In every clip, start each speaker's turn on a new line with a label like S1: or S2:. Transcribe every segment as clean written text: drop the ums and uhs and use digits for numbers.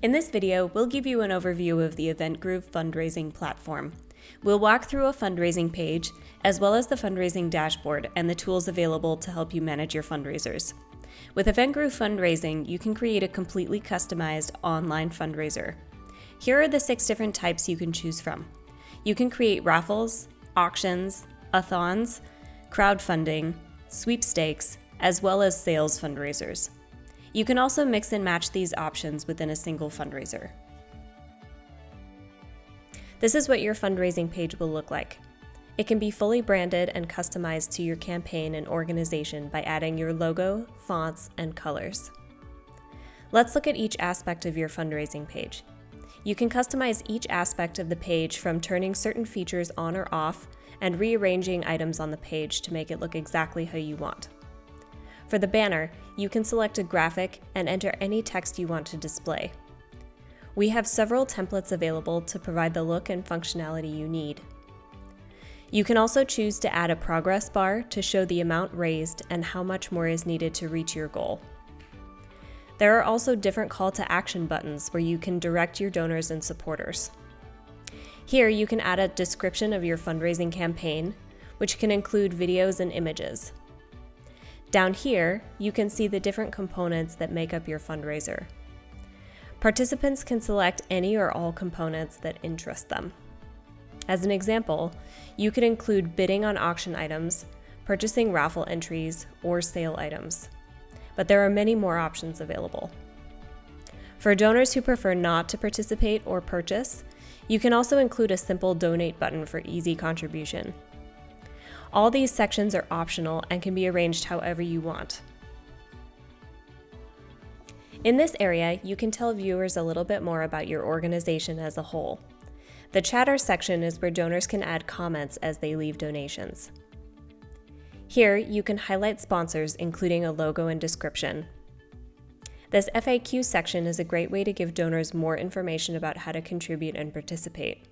S1: In this video, we'll give you an overview of the Eventgroove Fundraising platform. We'll walk through a fundraising page, as well as the Fundraising Dashboard and the tools available to help you manage your fundraisers. With Eventgroove Fundraising, you can create a completely customized online fundraiser. Here are the 6 different types you can choose from. You can create raffles, auctions, a-thons, crowdfunding, sweepstakes, as well as sales fundraisers. You can also mix and match these options within a single fundraiser. This is what your fundraising page will look like. It can be fully branded and customized to your campaign and organization by adding your logo, fonts, and colors. Let's look at each aspect of your fundraising page. You can customize each aspect of the page, from turning certain features on or off and rearranging items on the page to make it look exactly how you want. For the banner, you can select a graphic and enter any text you want to display. We have several templates available to provide the look and functionality you need. You can also choose to add a progress bar to show the amount raised and how much more is needed to reach your goal. There are also different call to action buttons where you can direct your donors and supporters. Here you can add a description of your fundraising campaign, which can include videos and images. Down here, you can see the different components that make up your fundraiser. Participants can select any or all components that interest them. As an example, you could include bidding on auction items, purchasing raffle entries, or sale items. But there are many more options available. For donors who prefer not to participate or purchase, you can also include a simple donate button for easy contribution. All these sections are optional and can be arranged however you want. In this area, you can tell viewers a little bit more about your organization as a whole. The chatter section is where donors can add comments as they leave donations. Here, you can highlight sponsors, including a logo and description. This FAQ section is a great way to give donors more information about how to contribute and participate.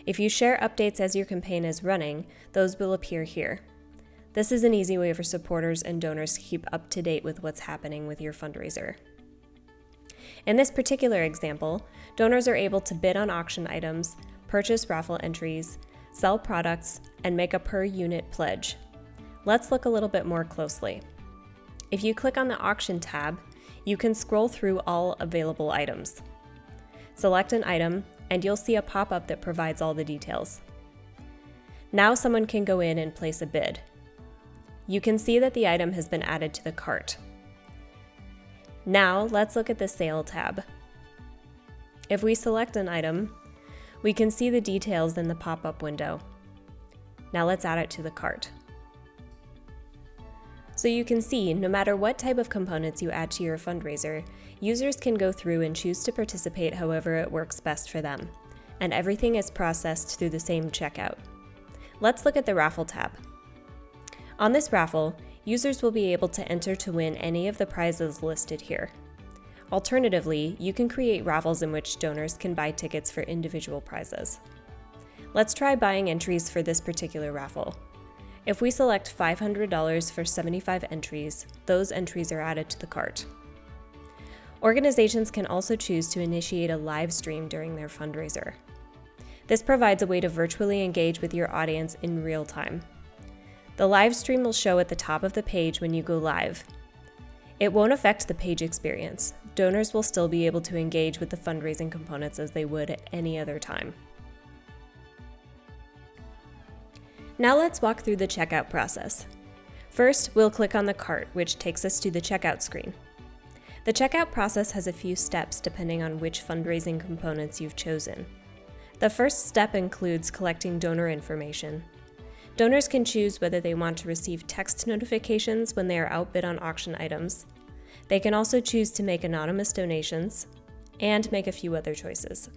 S1: If you share updates as your campaign is running, those will appear here. This is an easy way for supporters and donors to keep up to date with what's happening with your fundraiser. In this particular example, donors are able to bid on auction items, purchase raffle entries, sell products, and make a per-unit pledge. Let's look a little bit more closely. If you click on the Auction tab, you can scroll through all available items. Select an item, and you'll see a pop-up that provides all the details. Now someone can go in and place a bid. You can see that the item has been added to the cart. Now let's look at the Sale tab. If we select an item, we can see the details in the pop-up window. Now let's add it to the cart. So you can see, no matter what type of components you add to your fundraiser, users can go through and choose to participate however it works best for them, and everything is processed through the same checkout. Let's look at the Raffle tab. On this raffle, users will be able to enter to win any of the prizes listed here. Alternatively, you can create raffles in which donors can buy tickets for individual prizes. Let's try buying entries for this particular raffle. If we select $500 for 75 entries, those entries are added to the cart. Organizations can also choose to initiate a live stream during their fundraiser. This provides a way to virtually engage with your audience in real time. The live stream will show at the top of the page when you go live. It won't affect the page experience. Donors will still be able to engage with the fundraising components as they would at any other time. Now let's walk through the checkout process. First, we'll click on the cart, which takes us to the checkout screen. The checkout process has a few steps depending on which fundraising components you've chosen. The first step includes collecting donor information. Donors can choose whether they want to receive text notifications when they are outbid on auction items. They can also choose to make anonymous donations and make a few other choices.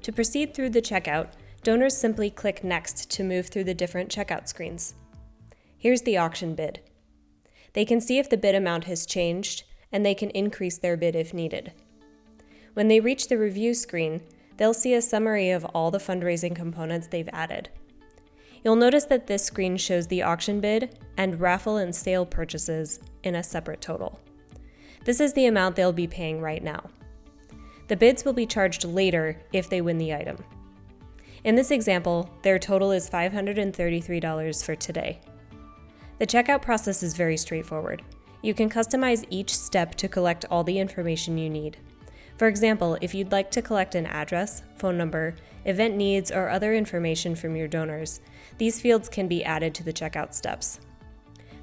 S1: To proceed through the checkout, donors simply click Next to move through the different checkout screens. Here's the auction bid. They can see if the bid amount has changed, and they can increase their bid if needed. When they reach the review screen, they'll see a summary of all the fundraising components they've added. You'll notice that this screen shows the auction bid and raffle and sale purchases in a separate total. This is the amount they'll be paying right now. The bids will be charged later if they win the item. In this example, their total is $533 for today. The checkout process is very straightforward. You can customize each step to collect all the information you need. For example, if you'd like to collect an address, phone number, event needs, or other information from your donors, these fields can be added to the checkout steps.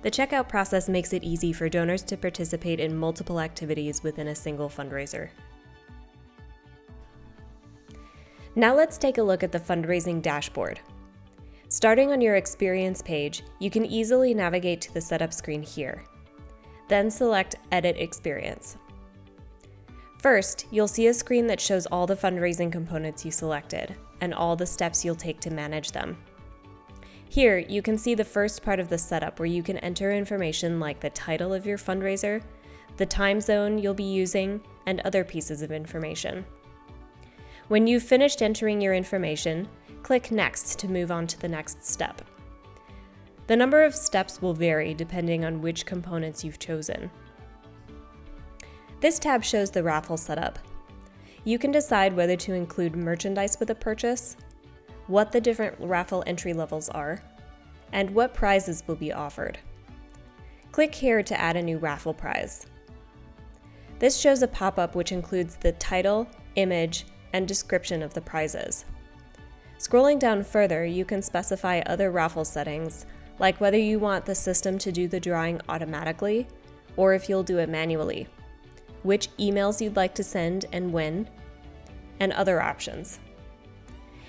S1: The checkout process makes it easy for donors to participate in multiple activities within a single fundraiser. Now let's take a look at the Fundraising Dashboard. Starting on your Experience page, you can easily navigate to the Setup screen here. Then select Edit Experience. First, you'll see a screen that shows all the fundraising components you selected and all the steps you'll take to manage them. Here, you can see the first part of the setup where you can enter information like the title of your fundraiser, the time zone you'll be using, and other pieces of information. When you've finished entering your information, click Next to move on to the next step. The number of steps will vary depending on which components you've chosen. This tab shows the raffle setup. You can decide whether to include merchandise with a purchase, what the different raffle entry levels are, and what prizes will be offered. Click here to add a new raffle prize. This shows a pop-up which includes the title, image, and description of the prizes. Scrolling down further, you can specify other raffle settings, like whether you want the system to do the drawing automatically, or if you'll do it manually, which emails you'd like to send and when, and other options.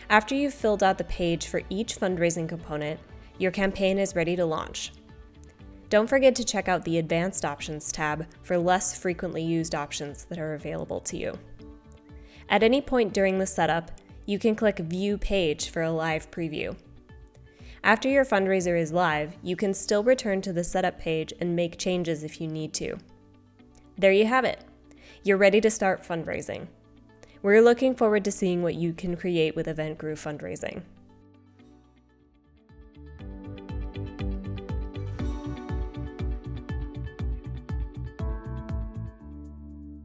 S1: After you've filled out the page for each fundraising component, your campaign is ready to launch. Don't forget to check out the Advanced Options tab for less frequently used options that are available to you. At any point during the setup, you can click View Page for a live preview. After your fundraiser is live, you can still return to the setup page and make changes if you need to. There you have it. You're ready to start fundraising. We're looking forward to seeing what you can create with Eventgroove Fundraising.